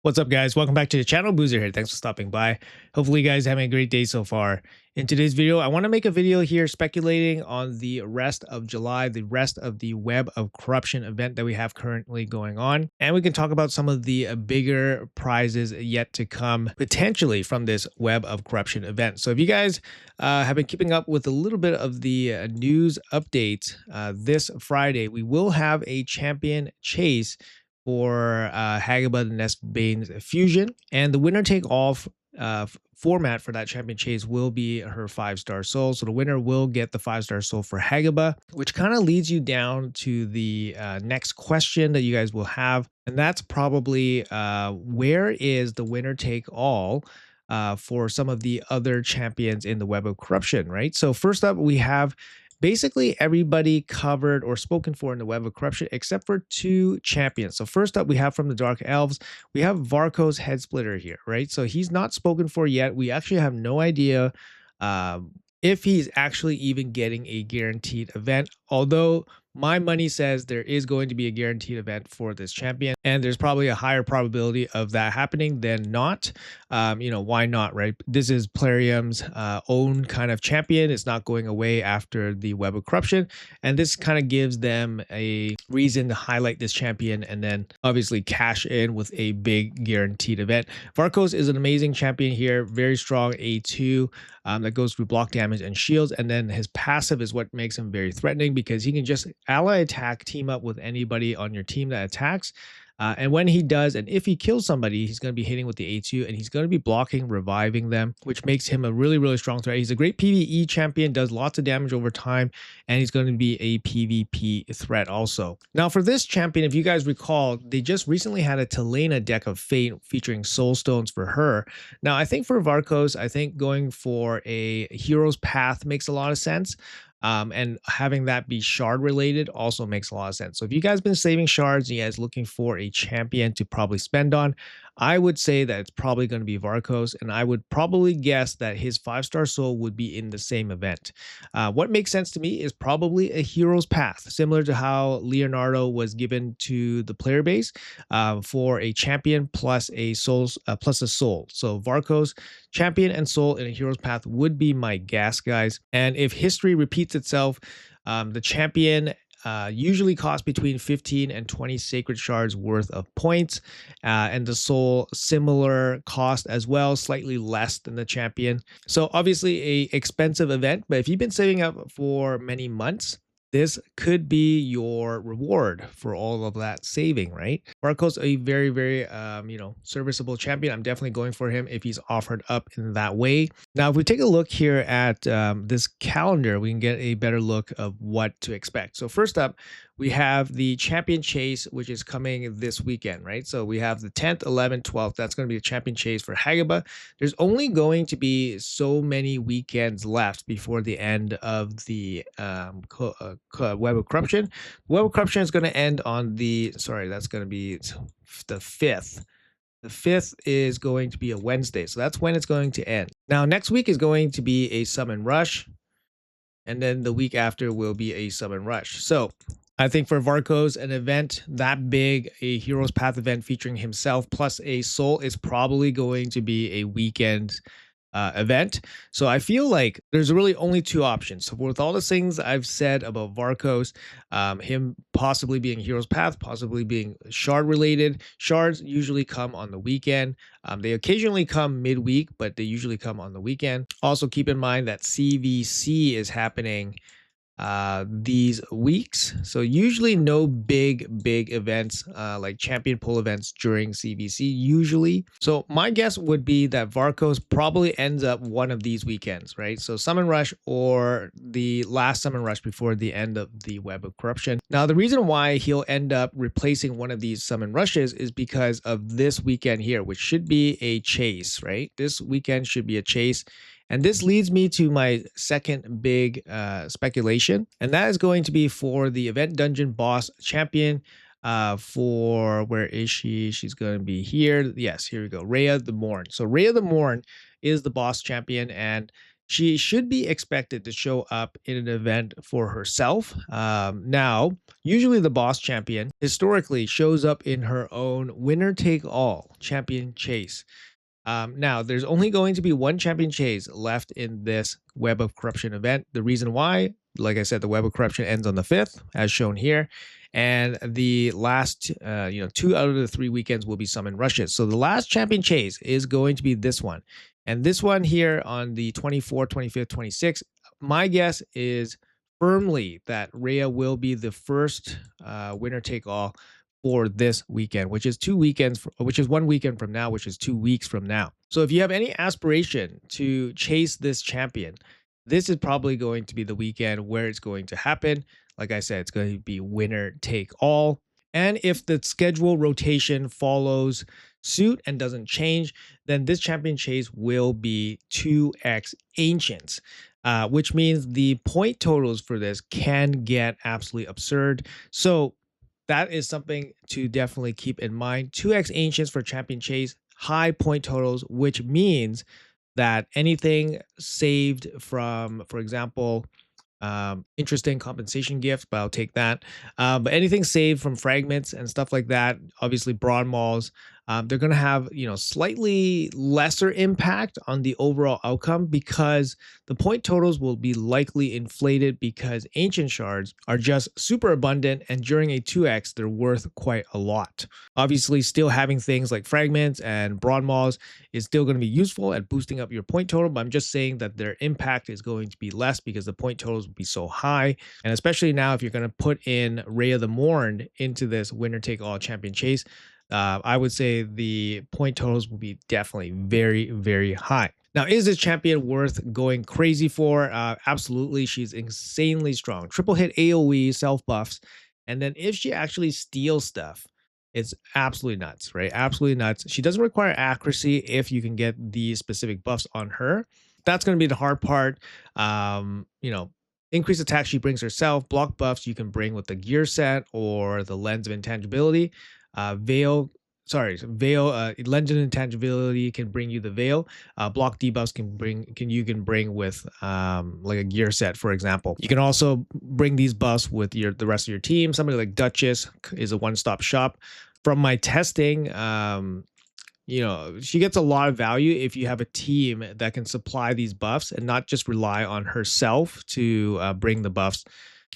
What's up, guys? Welcome back to the channel. Boozer here. Thanks for stopping by. Hopefully you guys are having a great day so far. In today's video, I want to make a video here speculating on the rest of July, the rest of the Web of Corruption event that we have currently going on. And we can talk about some of the bigger prizes yet to come potentially from this Web of Corruption event. So if you guys have been keeping up with a little bit of the news updates, this Friday, we will have a champion chase for Hagaba the Nestbane's fusion, and the winner take all format for that champion chase will be her 5-star soul. So the winner will get the 5-star soul for Hagaba, which kind of leads you down to the next question that you guys will have, and that's probably where is the winner take all for some of the other champions in the Web of Corruption, right? So first up, we have basically everybody covered or spoken for in the Web of Corruption except for 2 champions. So first up, we have from the Dark Elves, we have Varkos headsplitter here, right? So he's not spoken for yet. We actually have no idea if he's actually even getting a guaranteed event, although my money says there is going to be a guaranteed event for this champion, and there's probably a higher probability of that happening than not. Why not, right? This is Plarium's own kind of champion. It's not going away after the Web of Corruption, and this kind of gives them a reason to highlight this champion and then obviously cash in with a big guaranteed event. Varkos is an amazing champion here, very strong A2 that goes through block damage and shields, and then his passive is what makes him very threatening because he can just ally attack, team up with anybody on your team that attacks. And when he does, and if he kills somebody, he's going to be hitting with the A2 and he's going to be blocking, reviving them, which makes him a really, really strong threat. He's a great PvE champion, does lots of damage over time, and he's going to be a PvP threat also. Now for this champion, if you guys recall, they just recently had a Telena deck of Fate featuring soul stones for her. Now I think for Varkos, I think going for a hero's path makes a lot of sense. And having that be shard related also makes a lot of sense. So if you guys been saving shards and you guys looking for a champion to probably spend on, I would say that it's probably going to be Varkos, and I would probably guess that his 5-star soul would be in the same event. What makes sense to me is probably a hero's path, similar to how Leonardo was given to the player base for a champion plus a soul. So Varkos, champion and soul in a hero's path would be my guess, guys. And if history repeats itself, the champion usually costs between 15 and 20 sacred shards worth of points, and the soul similar cost as well, slightly less than the champion. So obviously a expensive event, but if you've been saving up for many months, this could be your reward for all of that saving, right? Varkos, a very, very, serviceable champion. I'm definitely going for him if he's offered up in that way. Now, if we take a look here at this calendar, we can get a better look of what to expect. So first up, we have the champion chase, which is coming this weekend, right? So we have the 10th, 11th, 12th. That's going to be a champion chase for Hagaba. There's only going to be so many weekends left before the end of the Web of Corruption. Web of Corruption is going to end on that's going to be the 5th. The 5th is going to be a Wednesday, so that's when it's going to end. Now, next week is going to be a Summon Rush, and then the week after will be a Summon Rush. So I think for Varkos, an event that big, a Hero's Path event featuring himself plus a soul is probably going to be a weekend event. So I feel like there's really only 2 options. So with all the things I've said about Varkos, him possibly being Hero's Path, possibly being shard related, shards usually come on the weekend. They occasionally come midweek, but they usually come on the weekend. Also keep in mind that CVC is happening these weeks, so usually no big events like champion pull events during CVC usually. So my guess would be that Varkos probably ends up one of these weekends, right? So Summon Rush or the last Summon Rush before the end of the Web of Corruption. Now the reason why he'll end up replacing one of these Summon Rushes is because of this weekend here, which should be a chase, right? This weekend should be a chase. And this leads me to my second big speculation, and that is going to be for the event dungeon boss champion where is she? She's going to be here. Yes, here we go. Rhaia the Mourned. So Rhaia the Mourned is the boss champion, and she should be expected to show up in an event for herself. Now, usually the boss champion historically shows up in her own winner take all champion chase. Now, there's only going to be one champion chase left in this Web of Corruption event. The reason why, like I said, the Web of Corruption ends on the 5th, as shown here. And the last, 2 out of the 3 weekends will be summon rushes. So the last champion chase is going to be this one. And this one here on the 24th, 25th, 26th, my guess is firmly that Rhaia will be the first winner take all for this weekend, which is 2 weekends, which is 1 weekend from now, which is 2 weeks from now. So if you have any aspiration to chase this champion, this is probably going to be the weekend where it's going to happen. Like I said, it's going to be winner take all. And if the schedule rotation follows suit and doesn't change, then this champion chase will be 2x ancients, which means the point totals for this can get absolutely absurd. So that is something to definitely keep in mind. 2x ancients for champion chase, high point totals, which means that anything saved from, for example, interesting compensation gift, but I'll take that. But anything saved from fragments and stuff like that, obviously brawn malls, they're going to have, slightly lesser impact on the overall outcome because the point totals will be likely inflated because ancient shards are just super abundant, and during a 2x they're worth quite a lot. Obviously, still having things like fragments and brawn malls is still going to be useful at boosting up your point total, but I'm just saying that their impact is going to be less because the point totals will be so high. And especially now, if you're going to put in Rhaia the Mourned into this winner take all champion chase, I would say the point totals will be definitely very, very high. Now, is this champion worth going crazy for? Absolutely. She's insanely strong. Triple hit AoE, self buffs. And then if she actually steals stuff, it's absolutely nuts, right? Absolutely nuts. She doesn't require accuracy if you can get these specific buffs on her. That's going to be the hard part. Increased attack she brings herself. Block buffs you can bring with the gear set or the lens of intangibility. Veil, lens of intangibility can bring you the veil. Block debuffs can bring with like a gear set, for example. You can also bring these buffs with the rest of your team. Somebody like Duchess is a one-stop shop. From my testing, she gets a lot of value if you have a team that can supply these buffs and not just rely on herself to bring the buffs.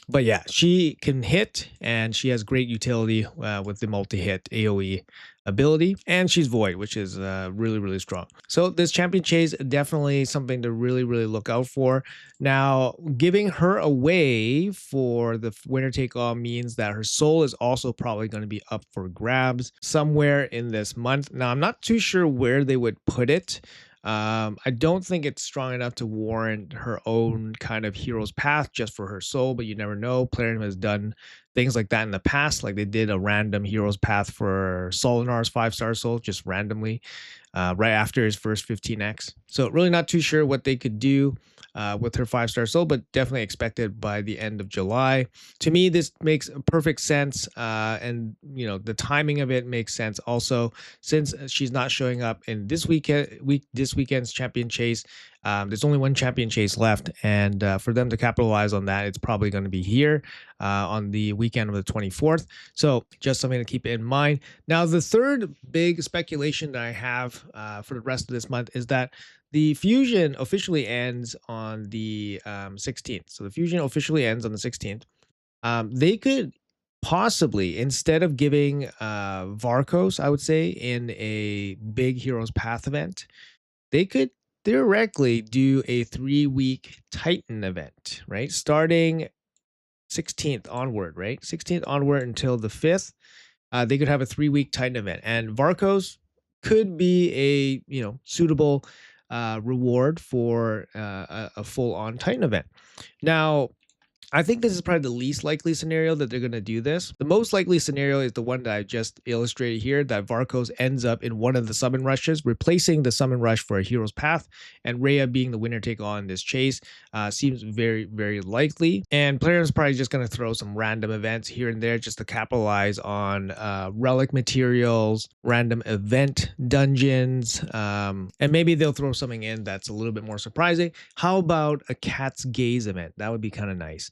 But yeah, she can hit, and she has great utility with the multi-hit AoE ability, and she's void, which is really, really strong. So this champion chase definitely something to really, really look out for. Now, giving her away for the winner take all means that her soul is also probably going to be up for grabs somewhere in this month. Now, I'm not too sure where they would put it. I don't think it's strong enough to warrant her own kind of hero's path just for her soul, but you never know. Plarium has done things like that in the past, like they did a random hero's path for Solinar's 5-star soul just randomly right after his first 15x. So really not too sure what they could do with her 5-star soul, but definitely expected by the end of July. To me, this makes perfect sense, and the timing of it makes sense also, since she's not showing up in this weekend's champion chase. There's only one champion chase left, and for them to capitalize on that, it's probably going to be here on the weekend of the 24th. So just something to keep in mind. Now, the third big speculation that I have for the rest of this month is that the fusion officially ends on the 16th. So the fusion officially ends on the 16th. They could possibly, instead of giving Varkos, I would say, in a big Heroes Path event, they could theoretically do a 3-week Titan event, right? Starting 16th onward, right? 16th onward until the 5th. They could have a 3-week Titan event, and Varkos could be a suitable reward for a full-on Titan event. Now, I think this is probably the least likely scenario that they're going to do this. The most likely scenario is the one that I just illustrated here, that Varkos ends up in one of the summon rushes, replacing the summon rush for a hero's path, and Rhaia being the winner take all in this chase. Seems very, very likely. And players probably just going to throw some random events here and there just to capitalize on relic materials, random event dungeons, and maybe they'll throw something in that's a little bit more surprising. How about a Cat's Gaze event? That would be kind of nice.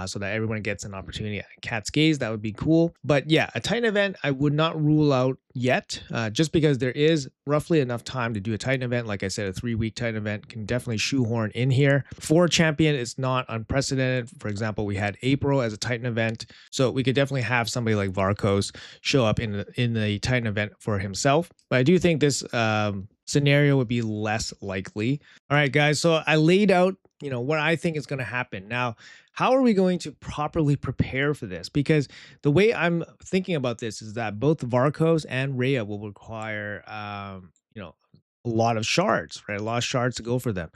So that everyone gets an opportunity at Cat's Gaze. That would be cool. But yeah, a Titan event I would not rule out yet, just because there is roughly enough time to do a Titan event. Like I said, a 3-week Titan event can definitely shoehorn in here. For champion, it's not unprecedented. For example, we had April as a Titan event, so we could definitely have somebody like Varkos show up in the Titan event for himself. But I do think this scenario would be less likely. All right, guys. So I laid out, what I think is going to happen. Now, how are we going to properly prepare for this? Because the way I'm thinking about this is that both Varkos and Rhaia will require, a lot of shards, right? A lot of shards to go for them.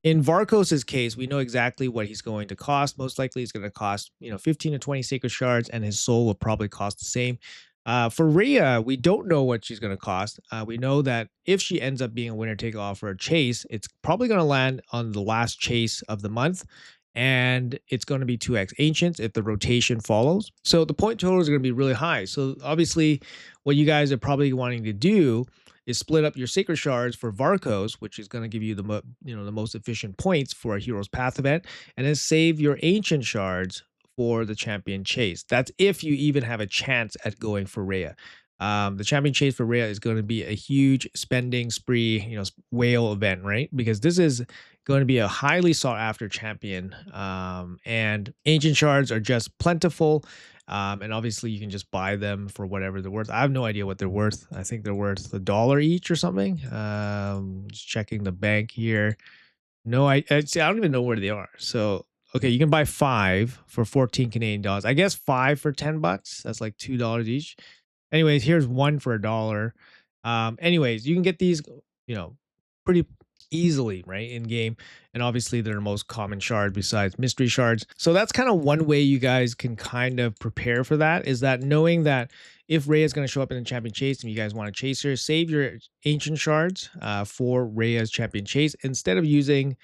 In Varkos's case, we know exactly what he's going to cost. Most likely, he's going to cost 15 to 20 sacred shards, and his soul will probably cost the same. For Rhaia, we don't know what she's going to cost. We know that if she ends up being a winner take all for a chase, it's probably going to land on the last chase of the month, and it's going to be 2x ancients if the rotation follows. So the point total is going to be really high. So obviously, what you guys are probably wanting to do is split up your sacred shards for Varkos, which is going to give you the most efficient points for a hero's path event, and then save your ancient shards for the champion chase. That's if you even have a chance at going for Rhaia. The champion chase for Rhaia is going to be a huge spending spree, whale event, right? Because this is going to be a highly sought after champion, and ancient shards are just plentiful. And obviously you can just buy them for whatever they're worth. I have no idea what they're worth. I think they're worth $1 each or something. Just checking the bank here. No, I don't even know where they are. So okay, you can buy 5 for 14 Canadian dollars. I guess 5 for $10. That's like $2 each. Anyways, here's 1 for $1. Anyways, you can get these, pretty easily, right, in game. And obviously they're the most common shard besides mystery shards. So that's kind of one way you guys can kind of prepare for that, is that knowing that if Rhaia is going to show up in the champion chase and you guys want to chase her, save your ancient shards for Rhaia's champion chase instead of using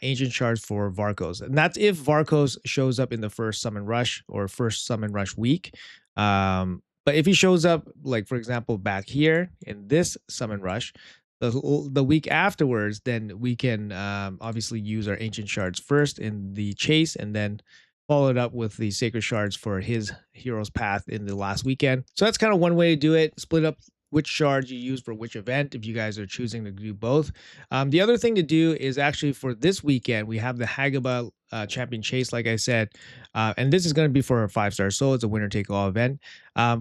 ancient shards for Varkos. And that's if Varkos shows up in the first summon rush or first summon rush week. But if he shows up, like for example, back here in this summon rush, the week afterwards, then we can obviously use our ancient shards first in the chase, and then follow it up with the sacred shards for his hero's path in the last weekend. So that's kind of one way to do it. Split up which shards you use for which event if you guys are choosing to do both. The other thing to do is actually for this weekend, we have the Hagaba champion chase, like I said, and this is going to be for a 5-star soul. It's a winner take all event.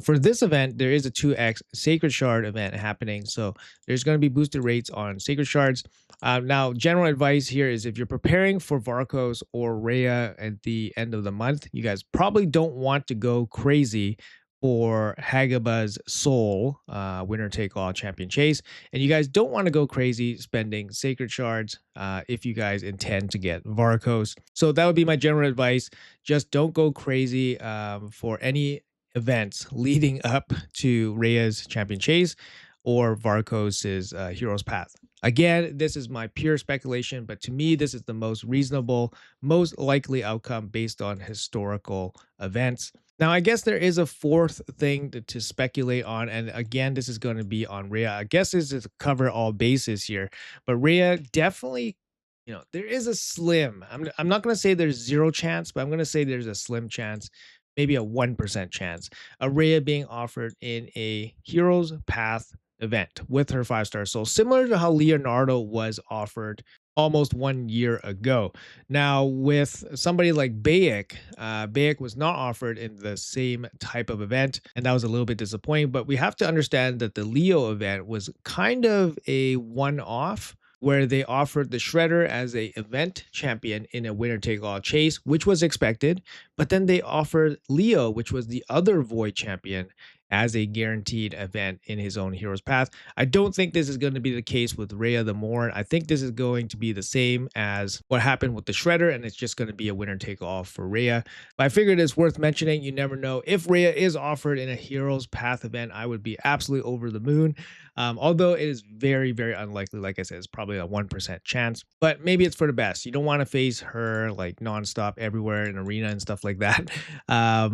For this event, there is a 2x sacred shard event happening, so there's going to be boosted rates on sacred shards. Now, general advice here is if you're preparing for Varkos or Rhaia at the end of the month, you guys probably don't want to go crazy for Hagaba's soul winner take all champion chase, and you guys don't want to go crazy spending sacred shards if you guys intend to get Varkos. So that would be my general advice. Just don't go crazy for any events leading up to Rhaia's champion chase or Varkos's hero's path. Again, this is my pure speculation, but to me, this is the most reasonable, most likely outcome based on historical events. Now, I guess there is a fourth thing to speculate on, and again, this is going to be on Rhaia. I guess this is to cover all bases here, but Rhaia definitely, there is a slim. I'm not going to say there's 0 chance, but I'm going to say there's a slim chance, maybe a 1% chance, of Rhaia being offered in a Hero's Path event with her 5-star soul, similar to how Leonardo was offered almost 1 year ago. Now, with somebody like Bayek, Bayek was not offered in the same type of event, and that was a little bit disappointing. But we have to understand that the Leo event was kind of a one-off, where they offered the Shredder as a event champion in a winner-take-all chase, which was expected. But then they offered Leo, which was the other Void champion, as a guaranteed event in his own hero's path. I don't think this is going to be the case with Rhaia the Mourned. I think this is going to be the same as what happened with the Shredder, and it's just going to be a winner take all for Rhaia. But I figured it's worth mentioning. You never know. If Rhaia is offered in a hero's path event, I would be absolutely over the moon. Although it is very, very unlikely. Like I said, it's probably a 1% chance, but maybe it's for the best. You don't want to face her like nonstop everywhere in arena and stuff like that.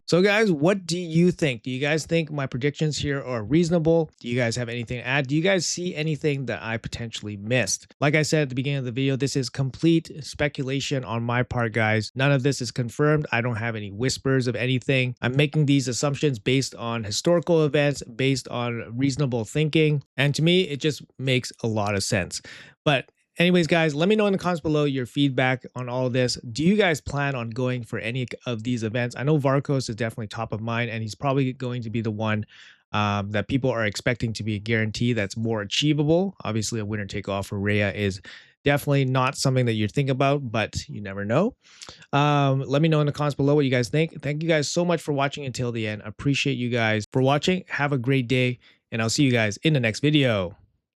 So guys, what do you think? Do you guys think my predictions here are reasonable? Do you guys have anything to add? Do you guys see anything that I potentially missed? Like I said at the beginning of the video, this is complete speculation on my part, guys. None of this is confirmed. I don't have any whispers of anything. I'm making these assumptions based on historical events, based on reasonable thinking. And to me, it just makes a lot of sense. But anyways, guys, let me know in the comments below your feedback on all of this. Do you guys plan on going for any of these events? I know Varkos is definitely top of mind, and he's probably going to be the one that people are expecting to be a guarantee that's more achievable. Obviously, a winner take all for Rhaia is definitely not something that you think about, but you never know. Let me know in the comments below what you guys think. Thank you guys so much for watching until the end. Appreciate you guys for watching. Have a great day, and I'll see you guys in the next video.